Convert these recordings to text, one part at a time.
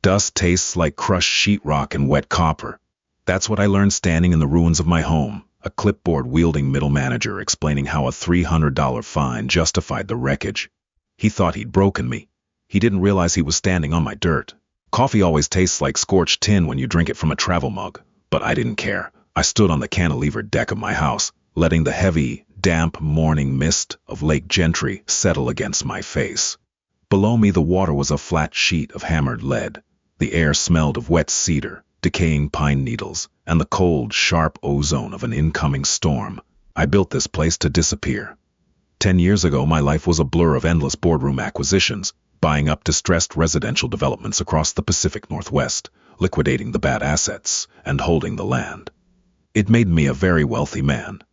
Dust tastes like crushed sheetrock and wet copper. That's what I learned standing in the ruins of my home, a clipboard-wielding middle manager explaining how a $300 fine justified the wreckage. He thought he'd broken me. He didn't realize he was standing on my dirt. Coffee always tastes like scorched tin when you drink it from a travel mug, but I didn't care. I stood on the cantilevered deck of my house, letting the heavy, damp morning mist of Lake Gentry settle against my face. Below me the water was a flat sheet of hammered lead. The air smelled of wet cedar, decaying pine needles, and the cold, sharp ozone of an incoming storm. I built this place to disappear. 10 years ago, my life was a blur of endless boardroom acquisitions, buying up distressed residential developments across the Pacific Northwest, liquidating the bad assets, and holding the land. It made me a very wealthy man.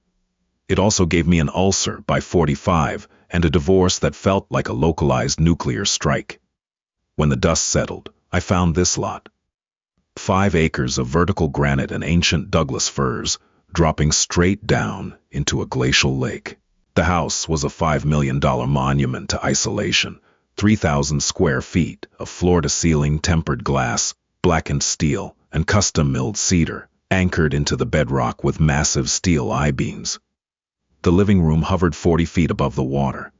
It also gave me an ulcer by 45 and a divorce that felt like a localized nuclear strike. When the dust settled, I found this lot. 5 acres of vertical granite and ancient Douglas firs, dropping straight down into a glacial lake. The house was a $5 million monument to isolation, 3,000 square feet of floor-to-ceiling tempered glass, blackened steel, and custom-milled cedar, anchored into the bedrock with massive steel I-beams. The living room hovered 40 feet above the water.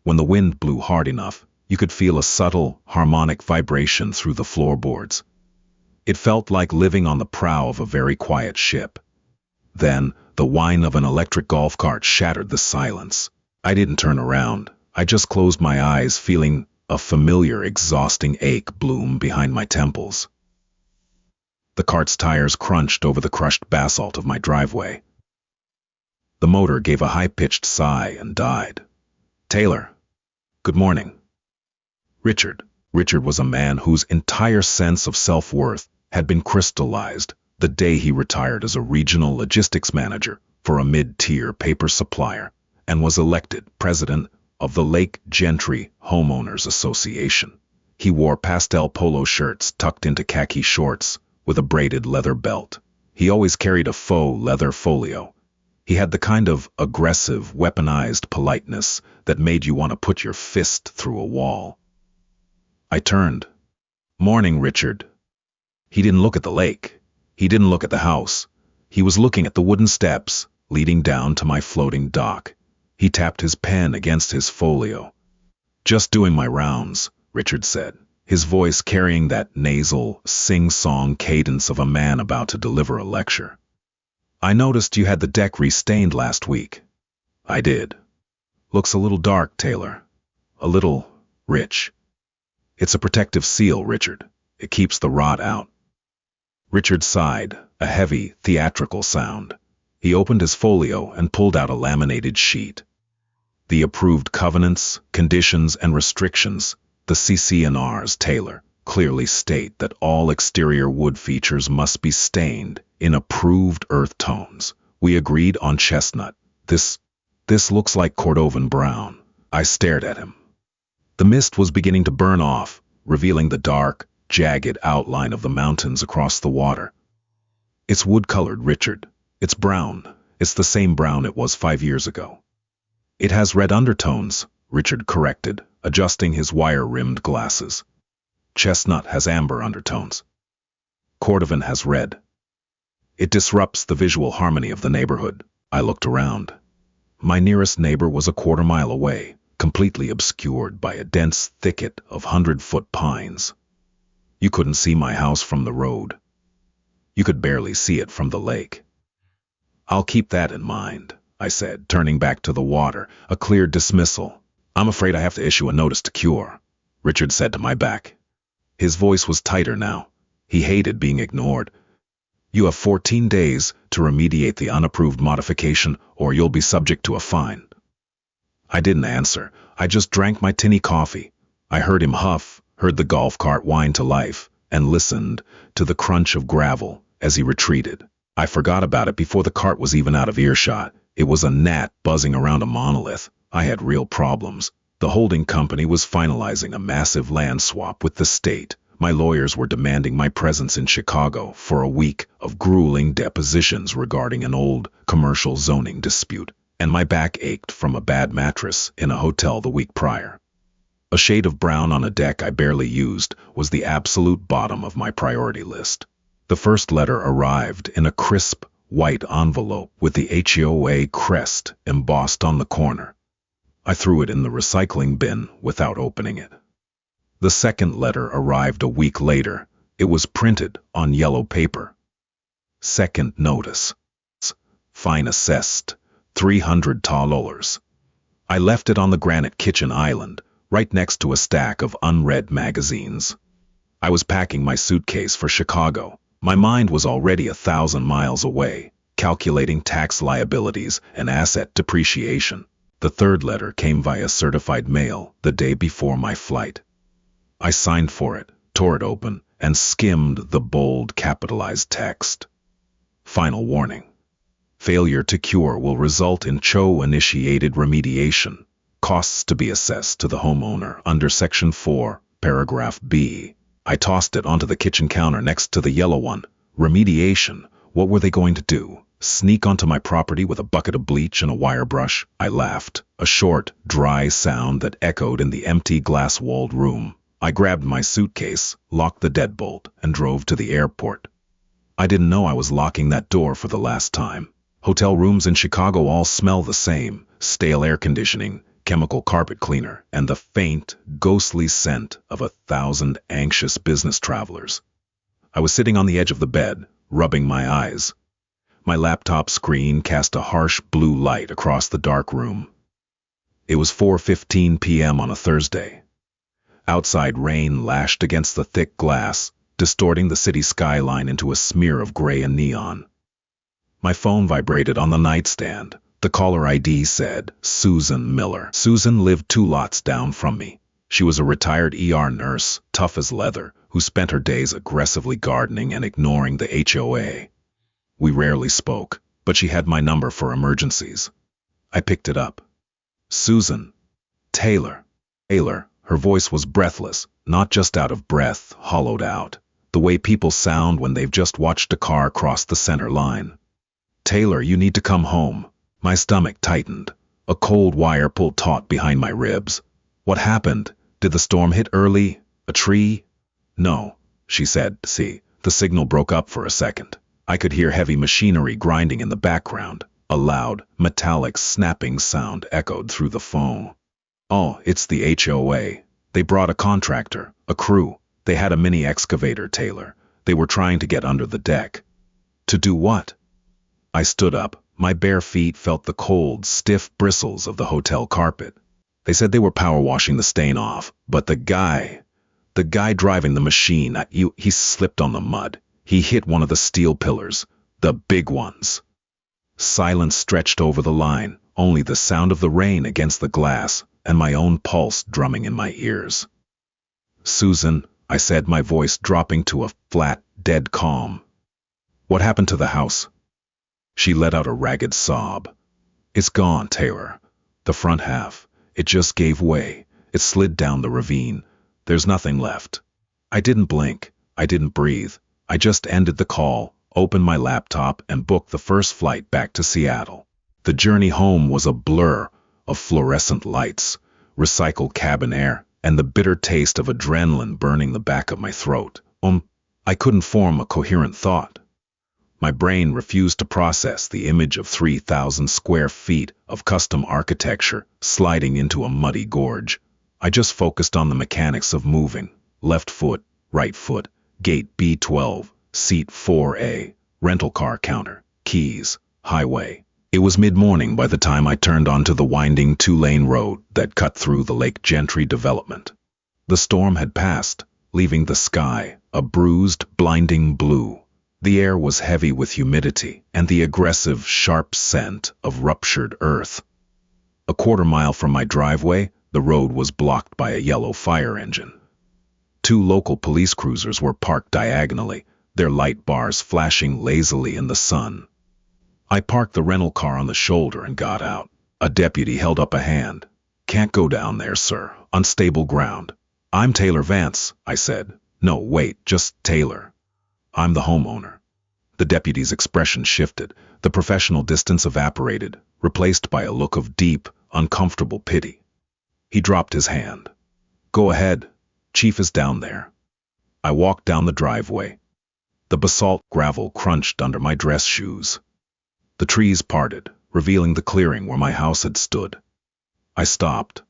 When the wind blew hard enough, you could feel a subtle, harmonic vibration through the floorboards. It felt like living on the prow of a very quiet ship. Then, the whine of an electric golf cart shattered the silence. I didn't turn around. I just closed my eyes, feeling a familiar, exhausting ache bloom behind my temples. The cart's tires crunched over the crushed basalt of my driveway. The motor gave a high-pitched sigh and died. "Taylor. Good morning." Richard. Richard was a man whose entire sense of self-worth had been crystallized the day he retired as a regional logistics manager for a mid-tier paper supplier and was elected president of the Lake Gentry Homeowners Association. He wore pastel polo shirts tucked into khaki shorts with a braided leather belt. He always carried a faux leather folio. He had the kind of aggressive, weaponized politeness that made you want to put your fist through a wall. I turned. "Morning, Richard." He didn't look at the lake. He didn't look at the house. He was looking at the wooden steps leading down to my floating dock. He tapped his pen against his folio. "Just doing my rounds," Richard said, his voice carrying that nasal, sing-song cadence of a man about to deliver a lecture. "I noticed you had the deck restained last week." "I did. Looks a little dark, Taylor. A little rich." "It's a protective seal, Richard. It keeps the rot out." Richard sighed, a heavy, theatrical sound. He opened his folio and pulled out a laminated sheet. "The approved covenants, conditions, and restrictions, the CC&Rs, Taylor, clearly state that all exterior wood features must be stained in approved earth tones. We agreed on chestnut. This looks like Cordovan brown." I stared at him. The mist was beginning to burn off, revealing the dark, jagged outline of the mountains across the water. "It's wood-colored, Richard. It's brown. It's the same brown it was 5 years ago." "It has red undertones," Richard corrected, adjusting his wire-rimmed glasses. "Chestnut has amber undertones. Cordovan has red. It disrupts the visual harmony of the neighborhood." I looked around. My nearest neighbor was a quarter-mile away, completely obscured by a dense thicket of 100-foot pines. You couldn't see my house from the road. You could barely see it from the lake. "I'll keep that in mind," I said, turning back to the water, a clear dismissal. "I'm afraid I have to issue a notice to cure," Richard said to my back. His voice was tighter now. He hated being ignored. "You have 14 days to remediate the unapproved modification, or you'll be subject to a fine." I didn't answer. I just drank my tinny coffee. I heard him huff, heard the golf cart whine to life, and listened to the crunch of gravel as he retreated. I forgot about it before the cart was even out of earshot. It was a gnat buzzing around a monolith. I had real problems. The holding company was finalizing a massive land swap with the state. My lawyers were demanding my presence in Chicago for a week of grueling depositions regarding an old commercial zoning dispute, and my back ached from a bad mattress in a hotel the week prior. A shade of brown on a deck I barely used was the absolute bottom of my priority list. The first letter arrived in a crisp, white envelope with the HOA crest embossed on the corner. I threw it in the recycling bin without opening it. The second letter arrived a week later. It was printed on yellow paper. Second notice. Fine assessed, $300. I left it on the granite kitchen island, right next to a stack of unread magazines. I was packing my suitcase for Chicago. My mind was already 1,000 miles away, calculating tax liabilities and asset depreciation. The third letter came via certified mail the day before my flight. I signed for it, tore it open, and skimmed the bold capitalized text. Final warning. Failure to cure will result in HOA-initiated remediation. Costs to be assessed to the homeowner under Section 4, Paragraph B. I tossed it onto the kitchen counter next to the yellow one. Remediation. What were they going to do? Sneak onto my property with a bucket of bleach and a wire brush? I laughed, a short, dry sound that echoed in the empty glass-walled room. I grabbed my suitcase, locked the deadbolt, and drove to the airport. I didn't know I was locking that door for the last time. Hotel rooms in Chicago all smell the same: stale air conditioning, chemical carpet cleaner, and the faint, ghostly scent of 1,000 anxious business travelers. I was sitting on the edge of the bed, rubbing my eyes. My laptop screen cast a harsh blue light across the dark room. It was 4:15 p.m. on a Thursday. Outside rain lashed against the thick glass, distorting the city skyline into a smear of gray and neon. My phone vibrated on the nightstand. The caller ID said, Susan Miller. Susan lived 2 lots down from me. She was a retired ER nurse, tough as leather, who spent her days aggressively gardening and ignoring the HOA. We rarely spoke, but she had my number for emergencies. I picked it up. Susan. Taylor. Her voice was breathless, not just out of breath, hollowed out, the way people sound when they've just watched a car cross the center line. Taylor, you need to come home. My stomach tightened. A cold wire pulled taut behind my ribs. What happened? Did the storm hit early? A tree? No, she said. See, the signal broke up for a second. I could hear heavy machinery grinding in the background. A loud, metallic snapping sound echoed through the phone. Oh, it's the HOA. They brought a contractor, a crew. They had a mini excavator, Taylor. They were trying to get under the deck. To do what? I stood up. My bare feet felt the cold, stiff bristles of the hotel carpet. They said they were power washing the stain off, but the guy driving the machine, he slipped on the mud. He hit one of the steel pillars, the big ones. Silence stretched over the line, only the sound of the rain against the glass and my own pulse drumming in my ears. Susan, I said, my voice dropping to a flat, dead calm. What happened to the house? She let out a ragged sob. It's gone, Taylor. The front half. It just gave way. It slid down the ravine. There's nothing left. I didn't blink. I didn't breathe. I just ended the call, opened my laptop, and booked the first flight back to Seattle. The journey home was a blur of fluorescent lights, recycled cabin air, and the bitter taste of adrenaline burning the back of my throat. I couldn't form a coherent thought. My brain refused to process the image of 3,000 square feet of custom architecture sliding into a muddy gorge. I just focused on the mechanics of moving. Left foot, right foot, gate B12, seat 4A, rental car counter, keys, highway. It was mid-morning by the time I turned onto the winding 2-lane road that cut through the Lake Gentry development. The storm had passed, leaving the sky a bruised, blinding blue. The air was heavy with humidity and the aggressive, sharp scent of ruptured earth. A quarter-mile from my driveway, the road was blocked by a yellow fire engine. 2 local police cruisers were parked diagonally, their light bars flashing lazily in the sun. I parked the rental car on the shoulder and got out. A deputy held up a hand. Can't go down there, sir. Unstable ground. I'm Taylor Vance, I said. No, wait, just Taylor. I'm the homeowner. The deputy's expression shifted. The professional distance evaporated, replaced by a look of deep, uncomfortable pity. He dropped his hand. Go ahead. Chief is down there. I walked down the driveway. The basalt gravel crunched under my dress shoes. The trees parted, revealing the clearing where my house had stood. I stopped.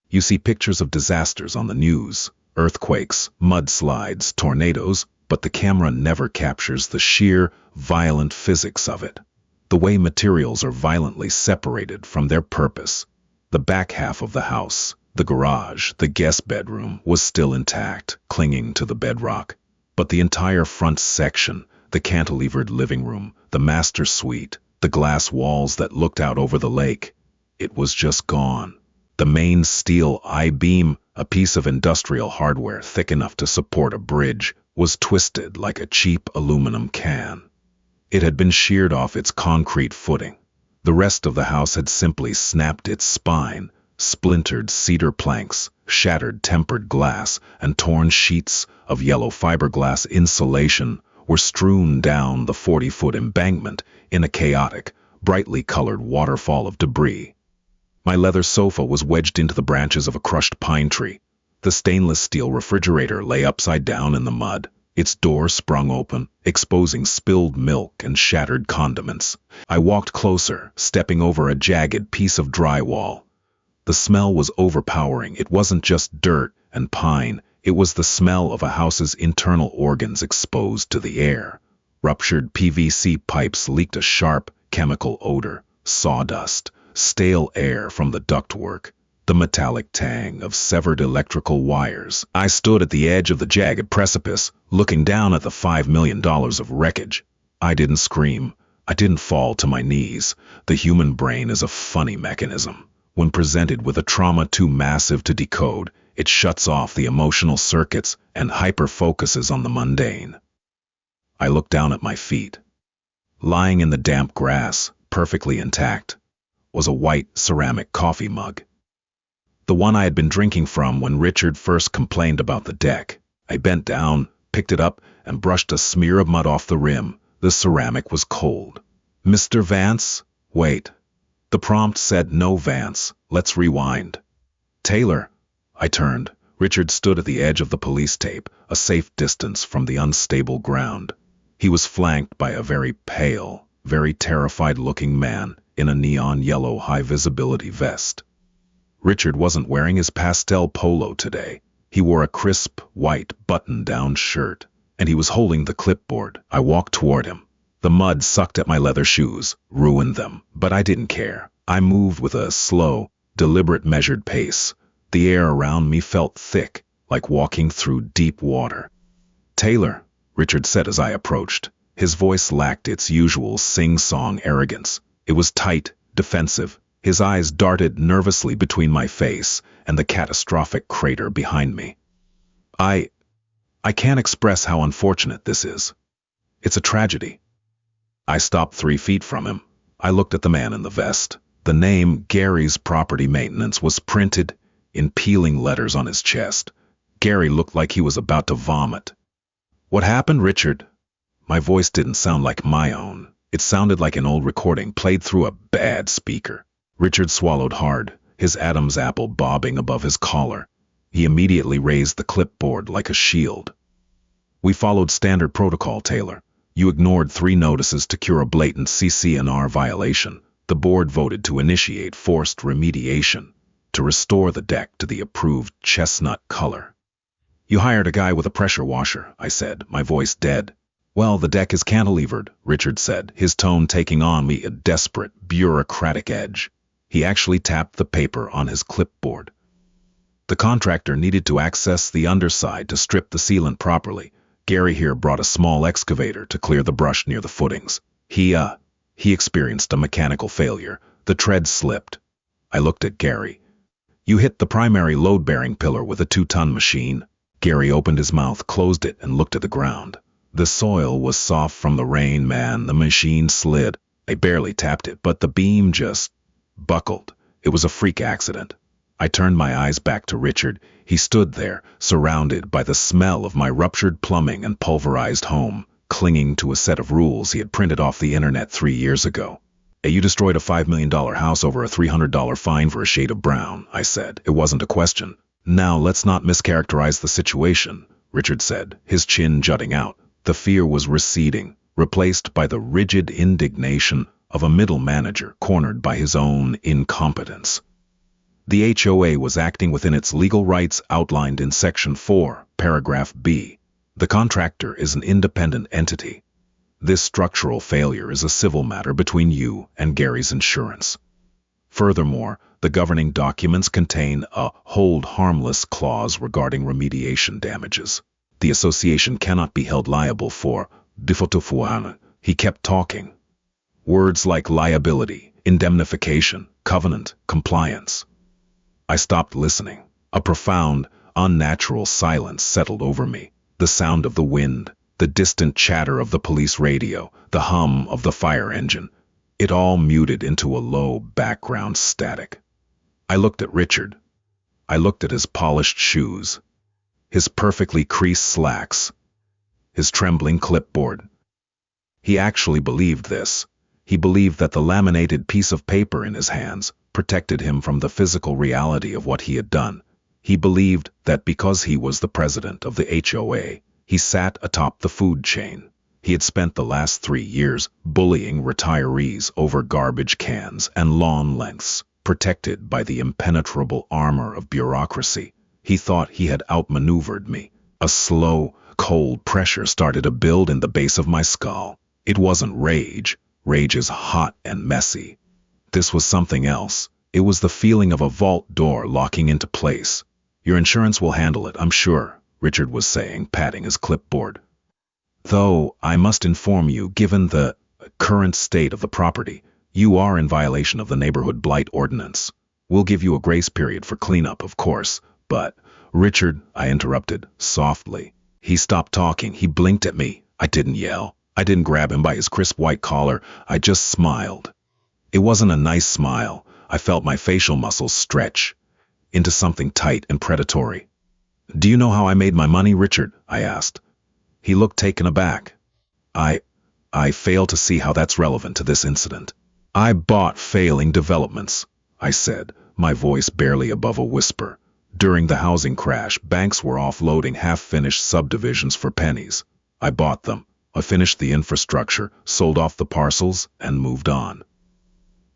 You see pictures of disasters on the news, earthquakes, mudslides, tornadoes, but the camera never captures the sheer, violent physics of it. The way materials are violently separated from their purpose. The back half of the house, the garage, the guest bedroom, was still intact, clinging to the bedrock. But the entire front section, the cantilevered living room, the master suite, the glass walls that looked out over the lake, it was just gone. The main steel I-beam, a piece of industrial hardware thick enough to support a bridge, was twisted like a cheap aluminum can. It had been sheared off its concrete footing. The rest of the house had simply snapped its spine. Splintered cedar planks, shattered tempered glass, and torn sheets of yellow fiberglass insulation were strewn down the 40-foot embankment in a chaotic, brightly colored waterfall of debris. My leather sofa was wedged into the branches of a crushed pine tree. The stainless steel refrigerator lay upside down in the mud, its door sprung open, exposing spilled milk and shattered condiments. I walked closer, stepping over a jagged piece of drywall. The smell was overpowering. It wasn't just dirt and pine. It was the smell of a house's internal organs exposed to the air. Ruptured PVC pipes leaked a sharp, chemical odor, sawdust, stale air from the ductwork, the metallic tang of severed electrical wires. I stood at the edge of the jagged precipice, looking down at the $5 million of wreckage. I didn't scream. I didn't fall to my knees. The human brain is a funny mechanism. When presented with a trauma too massive to decode, it shuts off the emotional circuits and hyper-focuses on the mundane. I looked down at my feet. Lying in the damp grass, perfectly intact, was a white ceramic coffee mug. The one I had been drinking from when Richard first complained about the deck. I bent down, picked it up, and brushed a smear of mud off the rim. The ceramic was cold. Mr. Vance? Wait. The prompt said, "No, Vance. Let's rewind." Taylor. I turned. Richard stood at the edge of the police tape, a safe distance from the unstable ground. He was flanked by a very pale, very terrified-looking man in a neon yellow high-visibility vest. Richard wasn't wearing his pastel polo today. He wore a crisp, white, button-down shirt, and he was holding the clipboard. I walked toward him. The mud sucked at my leather shoes, ruined them, but I didn't care. I moved with a slow, deliberate, measured pace. The air around me felt thick, like walking through deep water. "Taylor," Richard said as I approached. His voice lacked its usual sing-song arrogance. It was tight, defensive. His eyes darted nervously between my face and the catastrophic crater behind me. I can't express how unfortunate this is. It's a tragedy." I stopped 3 feet from him. I looked at the man in the vest. The name Gary's Property Maintenance was printed in peeling letters on his chest. Gary looked like he was about to vomit. "What happened, Richard?" My voice didn't sound like my own. It sounded like an old recording played through a bad speaker. Richard swallowed hard, his Adam's apple bobbing above his collar. He immediately raised the clipboard like a shield. "We followed standard protocol, Taylor. You ignored 3 notices to cure a blatant CC&R violation. The board voted to initiate forced remediation, to restore the deck to the approved chestnut color. You hired a guy with a pressure washer," I said, my voice dead. "Well, the deck is cantilevered," Richard said, his tone taking on me a desperate, bureaucratic edge. He actually tapped the paper on his clipboard. "The contractor needed to access the underside to strip the sealant properly. Gary here brought a small excavator to clear the brush near the footings. He experienced a mechanical failure. The tread slipped." I looked at Gary. "You hit the primary load-bearing pillar with a 2-ton machine." Gary opened his mouth, closed it, and looked at the ground. "The soil was soft from the rain, man. The machine slid. I barely tapped it, but the beam just buckled. It was a freak accident." I turned my eyes back to Richard. He stood there, surrounded by the smell of my ruptured plumbing and pulverized home, clinging to a set of rules he had printed off the internet 3 years ago. "Hey, you destroyed a $5 million house over a $300 fine for a shade of brown," I said. It wasn't a question. Now let's not mischaracterize the situation, Richard said, his chin jutting out. The fear was receding, replaced by the rigid indignation of a middle manager cornered by his own incompetence. The HOA was acting within its legal rights outlined in Section 4, Paragraph B. The contractor is an independent entity. This structural failure is a civil matter between you and Gary's insurance. Furthermore, the governing documents contain a hold harmless clause regarding remediation damages. The association cannot be held liable for bifotofuana. He kept talking. Words like liability, indemnification, covenant, compliance. I stopped listening. A profound, unnatural silence settled over me. The sound of the wind, the distant chatter of the police radio, the hum of the fire engine. It all muted into a low background static. I looked at Richard. I looked at his polished shoes, his perfectly creased slacks, his trembling clipboard. He actually believed this. He believed that the laminated piece of paper in his hands protected him from the physical reality of what he had done. He believed that because he was the president of the HOA, he sat atop the food chain. He had spent the last 3 years bullying retirees over garbage cans and lawn lengths, protected by the impenetrable armor of bureaucracy. He thought he had outmaneuvered me. A slow, cold pressure started to build in the base of my skull. It wasn't rage. Rage is hot and messy. This was something else. It was the feeling of a vault door locking into place. Your insurance will handle it, I'm sure, Richard was saying, patting his clipboard. Though, I must inform you, given the current state of the property, you are in violation of the neighborhood blight ordinance. We'll give you a grace period for cleanup, of course, but... Richard, I interrupted, softly. He stopped talking. He blinked at me. I didn't yell. I didn't grab him by his crisp white collar. I just smiled. It wasn't a nice smile. I felt my facial muscles stretch into something tight and predatory. Do you know how I made my money, Richard? I asked. He looked taken aback. I fail to see how that's relevant to this incident. I bought failing developments, I said, my voice barely above a whisper. During the housing crash, banks were offloading half-finished subdivisions for pennies. I bought them. I finished the infrastructure, sold off the parcels, and moved on.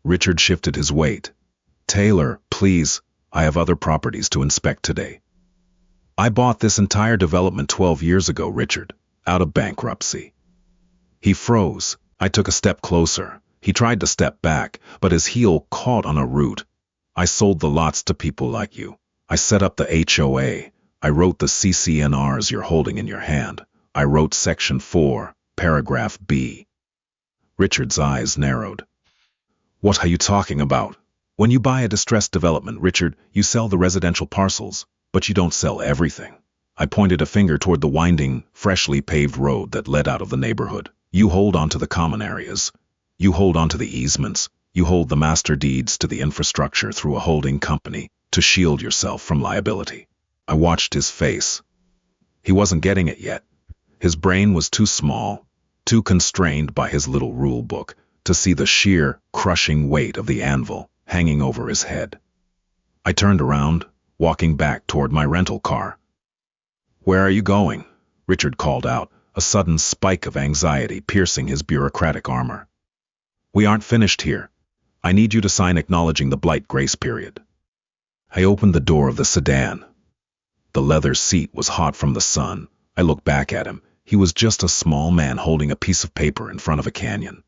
Richard shifted his weight. Taylor, please, I have other properties to inspect today. I bought this entire development 12 years ago, Richard, out of bankruptcy. He froze. I took a step closer. He tried to step back, but his heel caught on a root. I sold the lots to people like you. I set up the HOA. I wrote the CCNRs you're holding in your hand. I wrote Section 4, Paragraph B. Richard's eyes narrowed. What are you talking about? When you buy a distressed development, Richard, you sell the residential parcels, but you don't sell everything. I pointed a finger toward the winding, freshly paved road that led out of the neighborhood. You hold on to the common areas. You hold on to the easements. You hold the master deeds to the infrastructure through a holding company to shield yourself from liability. I watched his face. He wasn't getting it yet. His brain was too small, too constrained by his little rule book, to see the sheer, crushing weight of the anvil hanging over his head. I turned around, walking back toward my rental car. Where are you going? Richard called out, a sudden spike of anxiety piercing his bureaucratic armor. We aren't finished here. I need you to sign acknowledging the blight grace period. I opened the door of the sedan. The leather seat was hot from the sun. I looked back at him. He was just a small man holding a piece of paper in front of a canyon.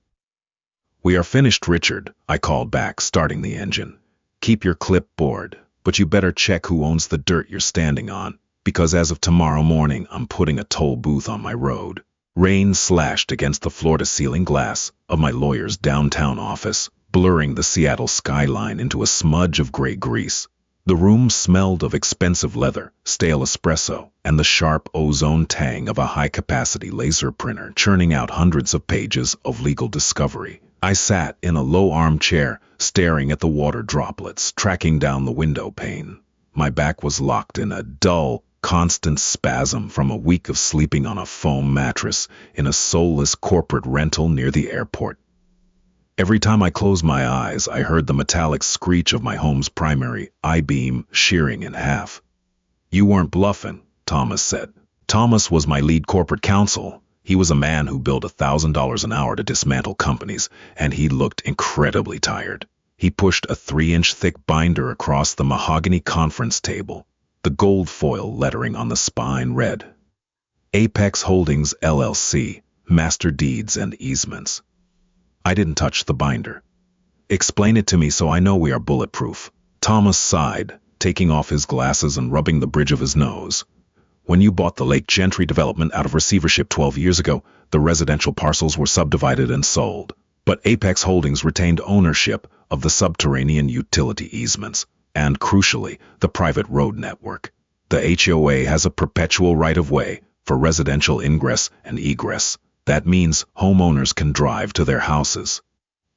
We are finished, Richard, I called back, starting the engine. Keep your clipboard, but you better check who owns the dirt you're standing on, because as of tomorrow morning, I'm putting a toll booth on my road. Rain slashed against the floor-to-ceiling glass of my lawyer's downtown office, blurring the Seattle skyline into a smudge of gray grease. The room smelled of expensive leather, stale espresso, and the sharp ozone tang of a high-capacity laser printer churning out hundreds of pages of legal discovery. I sat in a low armchair, staring at the water droplets tracking down the window pane. My back was locked in a dull, constant spasm from a week of sleeping on a foam mattress in a soulless corporate rental near the airport. Every time I closed my eyes, I heard the metallic screech of my home's primary I-beam shearing in half. You weren't bluffing, Thomas said. Thomas was my lead corporate counsel. He was a man who billed $1,000 an hour to dismantle companies, and he looked incredibly tired. He pushed a 3-inch thick binder across the mahogany conference table. The gold foil lettering on the spine read, Apex Holdings LLC, Master Deeds and Easements. I didn't touch the binder. Explain it to me so I know we are bulletproof. Thomas sighed, taking off his glasses and rubbing the bridge of his nose. When you bought the Lake Gentry development out of receivership 12 years ago, the residential parcels were subdivided and sold. But Apex Holdings retained ownership of the subterranean utility easements, and crucially, the private road network. The HOA has a perpetual right-of-way for residential ingress and egress. That means homeowners can drive to their houses.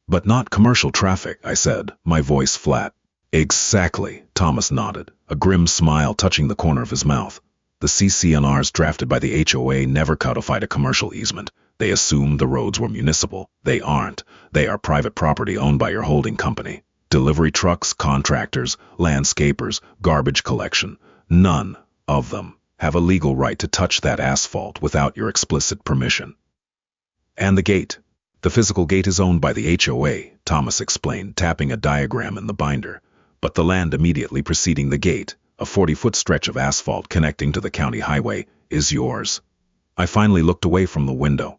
But not commercial traffic, I said, my voice flat. Exactly, Thomas nodded, a grim smile touching the corner of his mouth. The CC&Rs drafted by the HOA never codified a commercial easement. They assumed the roads were municipal. They aren't. They are private property owned by your holding company. Delivery trucks, contractors, landscapers, garbage collection. None of them have a legal right to touch that asphalt without your explicit permission. And the gate. The physical gate is owned by the HOA, Thomas explained, tapping a diagram in the binder. But the land immediately preceding the gate, a 40-foot stretch of asphalt connecting to the county highway, is yours. I finally looked away from the window.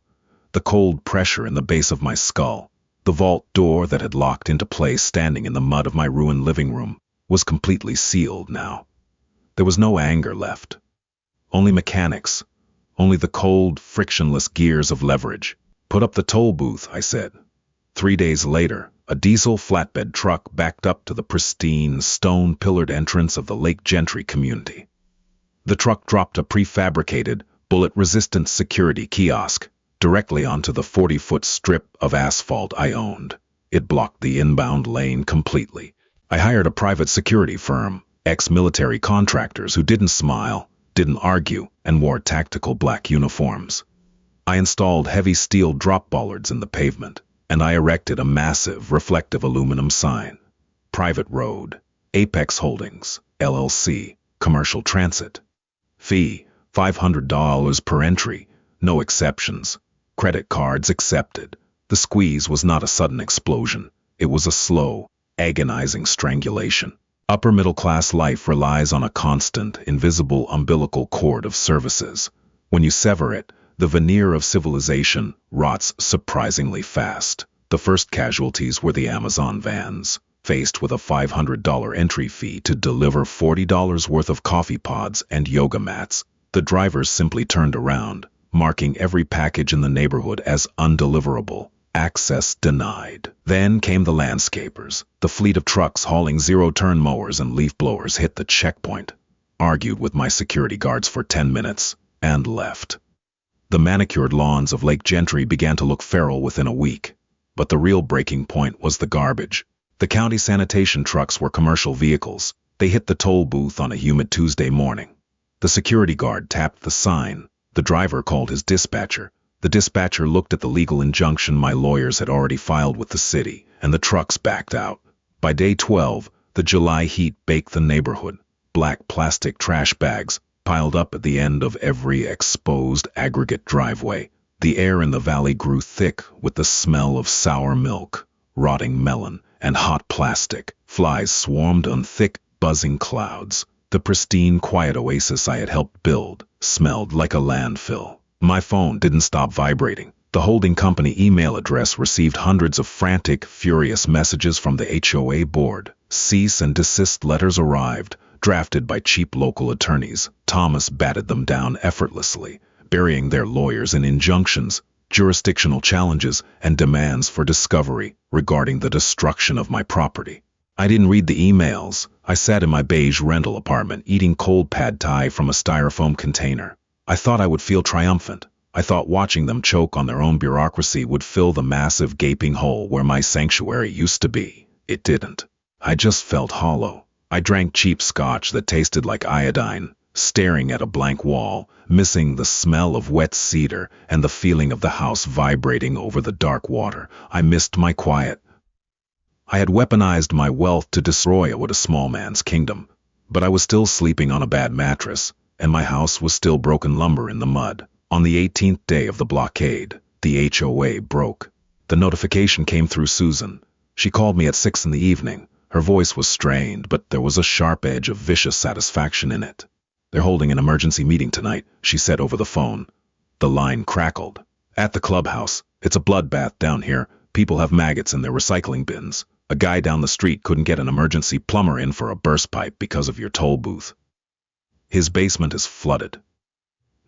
The cold pressure in the base of my skull, the vault door that had locked into place standing in the mud of my ruined living room, was completely sealed now. There was no anger left. Only mechanics. Only the cold, frictionless gears of leverage. Put up the toll booth, I said. 3 days later, a diesel flatbed truck backed up to the pristine, stone-pillared entrance of the Lake Gentry community. The truck dropped a prefabricated, bullet-resistant security kiosk directly onto the 40-foot strip of asphalt I owned. It blocked the inbound lane completely. I hired a private security firm, ex-military contractors who didn't smile, didn't argue, and wore tactical black uniforms. I installed heavy steel drop bollards in the pavement, and I erected a massive reflective aluminum sign. Private road, Apex Holdings, LLC, commercial transit. Fee, $500 per entry, no exceptions. Credit cards accepted. The squeeze was not a sudden explosion. It was a slow, agonizing strangulation. Upper middle-class life relies on a constant, invisible umbilical cord of services. When you sever it, the veneer of civilization rots surprisingly fast. The first casualties were the Amazon vans, faced with a $500 entry fee to deliver $40 worth of coffee pods and yoga mats. The drivers simply turned around, marking every package in the neighborhood as undeliverable. Access denied. Then came the landscapers. The fleet of trucks hauling zero-turn mowers and leaf blowers hit the checkpoint, argued with my security guards for 10 minutes, and left. The manicured lawns of Lake Gentry began to look feral within a week, but the real breaking point was the garbage. The county sanitation trucks were commercial vehicles. They hit the toll booth on a humid Tuesday morning. The security guard tapped the sign. The driver called his dispatcher. The dispatcher looked at the legal injunction my lawyers had already filed with the city, and the trucks backed out. By day 12, the July heat baked the neighborhood. Black plastic trash bags piled up at the end of every exposed aggregate driveway. The air in the valley grew thick with the smell of sour milk, rotting melon, and hot plastic. Flies swarmed on thick, buzzing clouds. The pristine, quiet oasis I had helped build smelled like a landfill. My phone didn't stop vibrating. The holding company email address received hundreds of frantic, furious messages from the HOA board. Cease and desist letters arrived, drafted by cheap local attorneys. Thomas batted them down effortlessly, burying their lawyers in injunctions, jurisdictional challenges, and demands for discovery regarding the destruction of my property. I didn't read the emails. I sat in my beige rental apartment eating cold pad thai from a styrofoam container. I thought I would feel triumphant. I thought watching them choke on their own bureaucracy would fill the massive gaping hole where my sanctuary used to be. It didn't. I just felt hollow. I drank cheap scotch that tasted like iodine, staring at a blank wall, missing the smell of wet cedar and the feeling of the house vibrating over the dark water. I missed my quiet. I had weaponized my wealth to destroy what a small man's kingdom. But I was still sleeping on a bad mattress, and my house was still broken lumber in the mud. On the 18th day of the blockade, the HOA broke. The notification came through Susan. She called me at 6 in the evening. Her voice was strained, but there was a sharp edge of vicious satisfaction in it. "They're holding an emergency meeting tonight," she said over the phone. The line crackled. "At the clubhouse. It's a bloodbath down here. People have maggots in their recycling bins. A guy down the street couldn't get an emergency plumber in for a burst pipe because of your toll booth. His basement is flooded.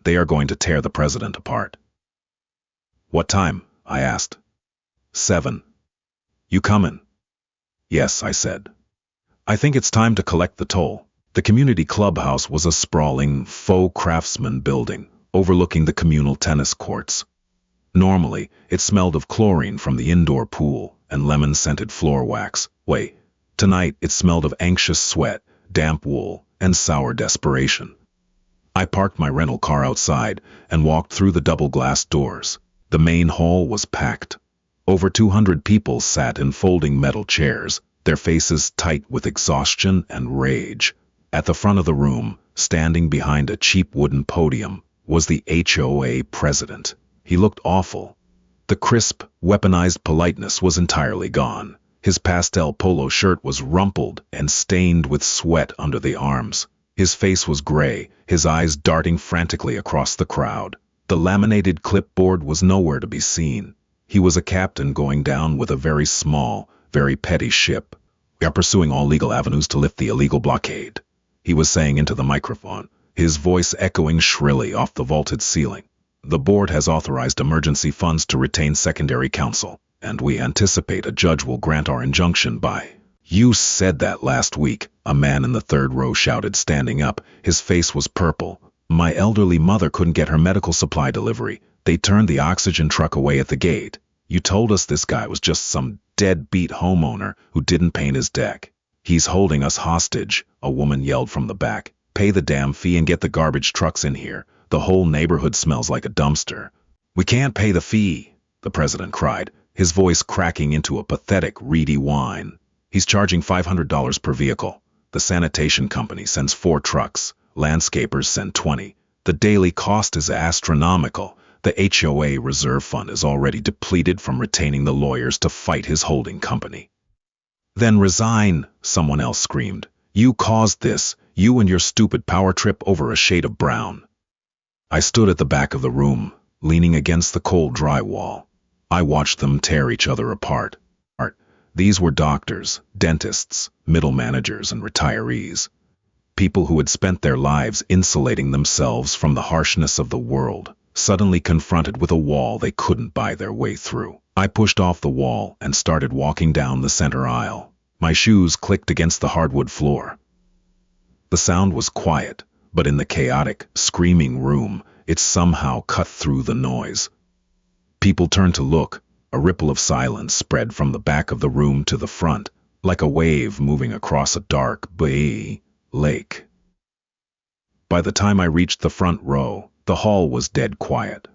They are going to tear the president apart." "What time?" I asked. 7. "You comin'?" "Yes," I said. "I think it's time to collect the toll." The community clubhouse was a sprawling, faux craftsman building overlooking the communal tennis courts. Normally, it smelled of chlorine from the indoor pool and lemon-scented floor wax. Tonight it smelled of anxious sweat, damp wool, and sour desperation. I parked my rental car outside and walked through the double-glass doors. The main hall was packed. Over 200 people sat in folding metal chairs, their faces tight with exhaustion and rage. At the front of the room, standing behind a cheap wooden podium, was the HOA president. He looked awful. The crisp, weaponized politeness was entirely gone. His pastel polo shirt was rumpled and stained with sweat under the arms. His face was gray, his eyes darting frantically across the crowd. The laminated clipboard was nowhere to be seen. He was a captain going down with a very small, very petty ship. "We are pursuing all legal avenues to lift the illegal blockade," he was saying into the microphone, his voice echoing shrilly off the vaulted ceiling. "The board has authorized emergency funds to retain secondary counsel, and we anticipate a judge will grant our injunction by—" "You said that last week," a man in the third row shouted, standing up. His face was purple. "My elderly mother couldn't get her medical supply delivery. They turned the oxygen truck away at the gate. You told us this guy was just some deadbeat homeowner who didn't paint his deck." "He's holding us hostage," a woman yelled from the back. "Pay the damn fee and get the garbage trucks in here. The whole neighborhood smells like a dumpster." "We can't pay the fee," the president cried, his voice cracking into a pathetic, reedy whine. "He's charging $500 per vehicle. The sanitation company sends 4 trucks. Landscapers send 20. The daily cost is astronomical. The HOA reserve fund is already depleted from retaining the lawyers to fight his holding company." "Then resign," someone else screamed. "You caused this, you and your stupid power trip over a shade of brown." I stood at the back of the room, leaning against the cold drywall. I watched them tear each other apart. These were doctors, dentists, middle managers, and retirees. People who had spent their lives insulating themselves from the harshness of the world, suddenly confronted with a wall they couldn't buy their way through. I pushed off the wall and started walking down the center aisle. My shoes clicked against the hardwood floor. The sound was quiet, but in the chaotic, screaming room, it somehow cut through the noise. People turned to look. A ripple of silence spread from the back of the room to the front, like a wave moving across a dark, bay lake. By the time I reached the front row, the hall was dead quiet.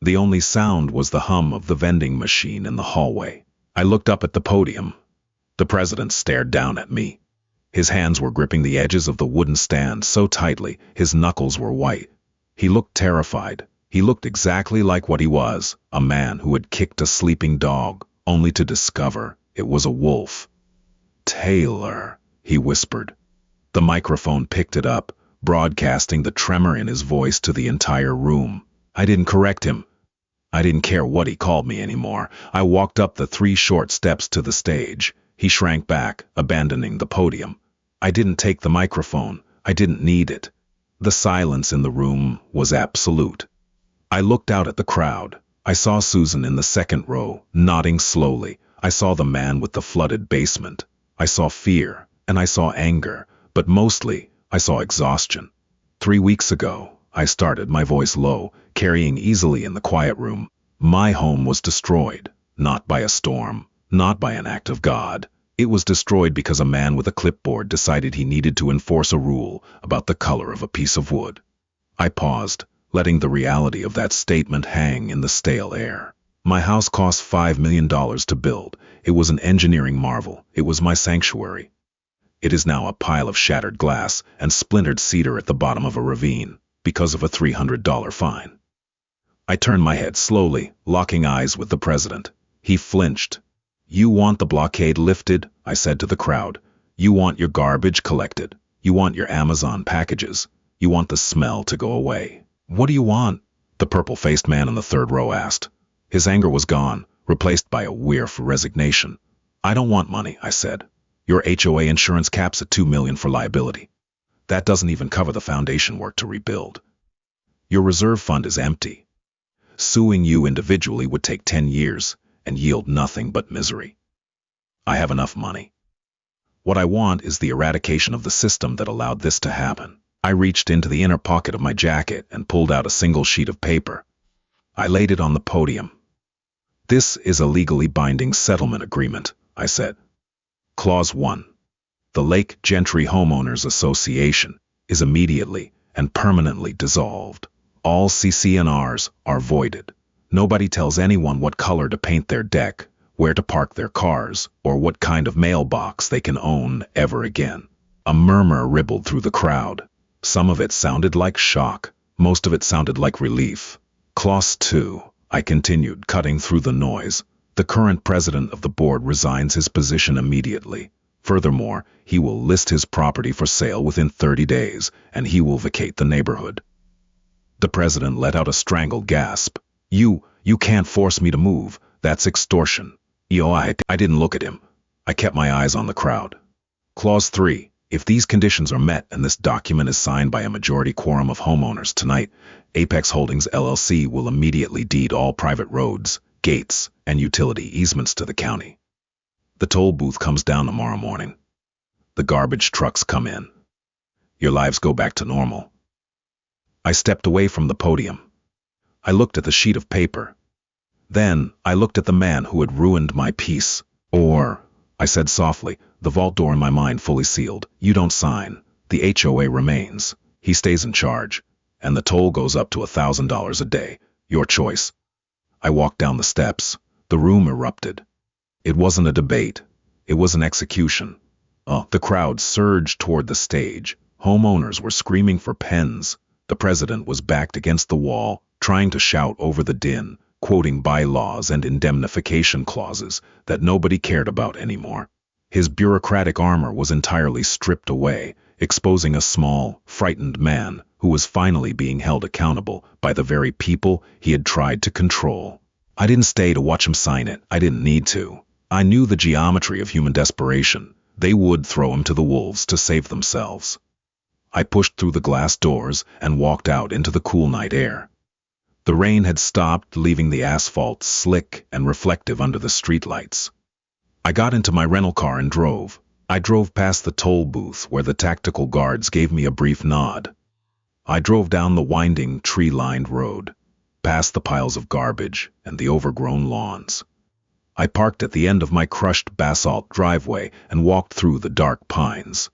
The only sound was the hum of the vending machine in the hallway. I looked up at the podium. The president stared down at me. His hands were gripping the edges of the wooden stand so tightly his knuckles were white. He looked terrified. He looked exactly like what he was, a man who had kicked a sleeping dog, only to discover it was a wolf. "Taylor," he whispered. The microphone picked it up, broadcasting the tremor in his voice to the entire room. I didn't correct him. I didn't care what he called me anymore. I walked up the 3 short steps to the stage. He shrank back, abandoning the podium. I didn't take the microphone. I didn't need it. The silence in the room was absolute. I looked out at the crowd. I saw Susan in the second row, nodding slowly. I saw the man with the flooded basement. I saw fear, and I saw anger, but mostly I saw exhaustion. 3 weeks ago, I started, my voice low, carrying easily in the quiet room. My home was destroyed, not by a storm, not by an act of God. It was destroyed because a man with a clipboard decided he needed to enforce a rule about the color of a piece of wood. I paused, letting the reality of that statement hang in the stale air. My house cost $5 million to build. It was an engineering marvel. It was my sanctuary. It is now a pile of shattered glass and splintered cedar at the bottom of a ravine because of a $300 fine. I turned my head slowly, locking eyes with the president. He flinched. "You want the blockade lifted," I said to the crowd. "You want your garbage collected. You want your Amazon packages. You want the smell to go away. What do you want?" the purple-faced man in the third row asked. His anger was gone, replaced by a whiff of resignation. "I don't want money," I said. "Your HOA insurance caps at $2 million for liability. That doesn't even cover the foundation work to rebuild. Your reserve fund is empty. Suing you individually would take 10 years and yield nothing but misery. I have enough money. What I want is the eradication of the system that allowed this to happen." I reached into the inner pocket of my jacket and pulled out a single sheet of paper. I laid it on the podium. "This is a legally binding settlement agreement," I said. Clause 1. The Lake Gentry Homeowners Association is immediately and permanently dissolved. All CC&Rs are voided. Nobody tells anyone what color to paint their deck, where to park their cars, or what kind of mailbox they can own ever again. A murmur rippled through the crowd. Some of it sounded like shock. Most of it sounded like relief. Clause 2, I continued, cutting through the noise. The current president of the board resigns his position immediately. Furthermore, he will list his property for sale within 30 days, and he will vacate the neighborhood. The president let out a strangled gasp. You can't force me to move. That's extortion." I didn't look at him. I kept my eyes on the crowd. Clause 3. If these conditions are met and this document is signed by a majority quorum of homeowners tonight, Apex Holdings LLC will immediately deed all private roads, gates, and utility easements to the county. The toll booth comes down tomorrow morning. The garbage trucks come in. Your lives go back to normal. I stepped away from the podium. I looked at the sheet of paper. Then I looked at the man who had ruined my peace. "Or," I said softly, the vault door in my mind fully sealed, "you don't sign. The HOA remains. He stays in charge. And the toll goes up to $1,000 a day. Your choice." I walked down the steps. The room erupted. It wasn't a debate. It was an execution. The crowd surged toward the stage. Homeowners were screaming for pens. The president was backed against the wall, trying to shout over the din, quoting bylaws and indemnification clauses that nobody cared about anymore. His bureaucratic armor was entirely stripped away, exposing a small, frightened man who was finally being held accountable by the very people he had tried to control. I didn't stay to watch him sign it. I didn't need to. I knew the geometry of human desperation. They would throw him to the wolves to save themselves. I pushed through the glass doors and walked out into the cool night air. The rain had stopped, leaving the asphalt slick and reflective under the streetlights. I got into my rental car and drove. I drove past the toll booth where the tactical guards gave me a brief nod. I drove down the winding, tree-lined road, past the piles of garbage and the overgrown lawns. I parked at the end of my crushed basalt driveway and walked through the dark pines.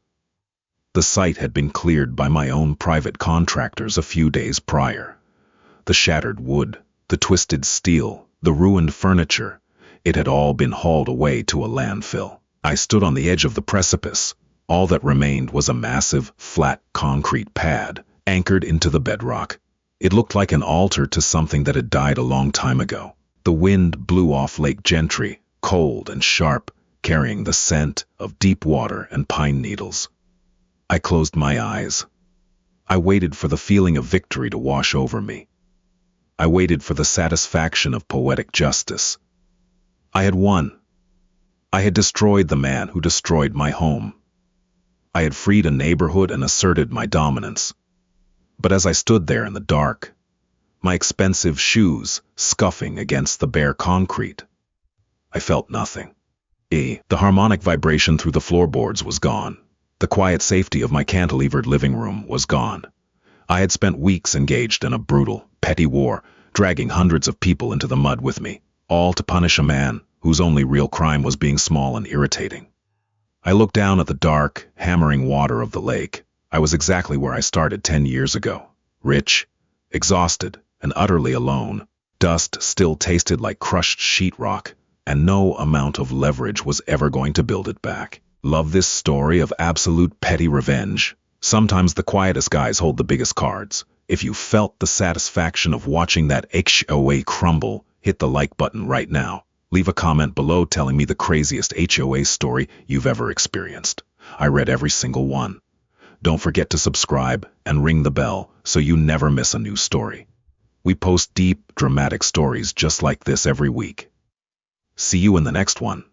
The site had been cleared by my own private contractors a few days prior. The shattered wood, the twisted steel, the ruined furniture, it had all been hauled away to a landfill. I stood on the edge of the precipice. All that remained was a massive, flat concrete pad, anchored into the bedrock. It looked like an altar to something that had died a long time ago. The wind blew off Lake Gentry, cold and sharp, carrying the scent of deep water and pine needles. I closed my eyes. I waited for the feeling of victory to wash over me. I waited for the satisfaction of poetic justice. I had won. I had destroyed the man who destroyed my home. I had freed a neighborhood and asserted my dominance. But as I stood there in the dark, my expensive shoes scuffing against the bare concrete, I felt nothing. The harmonic vibration through the floorboards was gone. The quiet safety of my cantilevered living room was gone. I had spent weeks engaged in a brutal, petty war, dragging hundreds of people into the mud with me, all to punish a man whose only real crime was being small and irritating. I looked down at the dark, hammering water of the lake. I was exactly where I started 10 years ago, rich, exhausted, and utterly alone. Dust still tasted like crushed sheetrock, and no amount of leverage was ever going to build it back. Love this story of absolute petty revenge. Sometimes the quietest guys hold the biggest cards. If you felt the satisfaction of watching that HOA crumble, hit the like button right now. Leave a comment below telling me the craziest HOA story you've ever experienced. I read every single one. Don't forget to subscribe and ring the bell so you never miss a new story. We post deep, dramatic stories just like this every week. See you in the next one.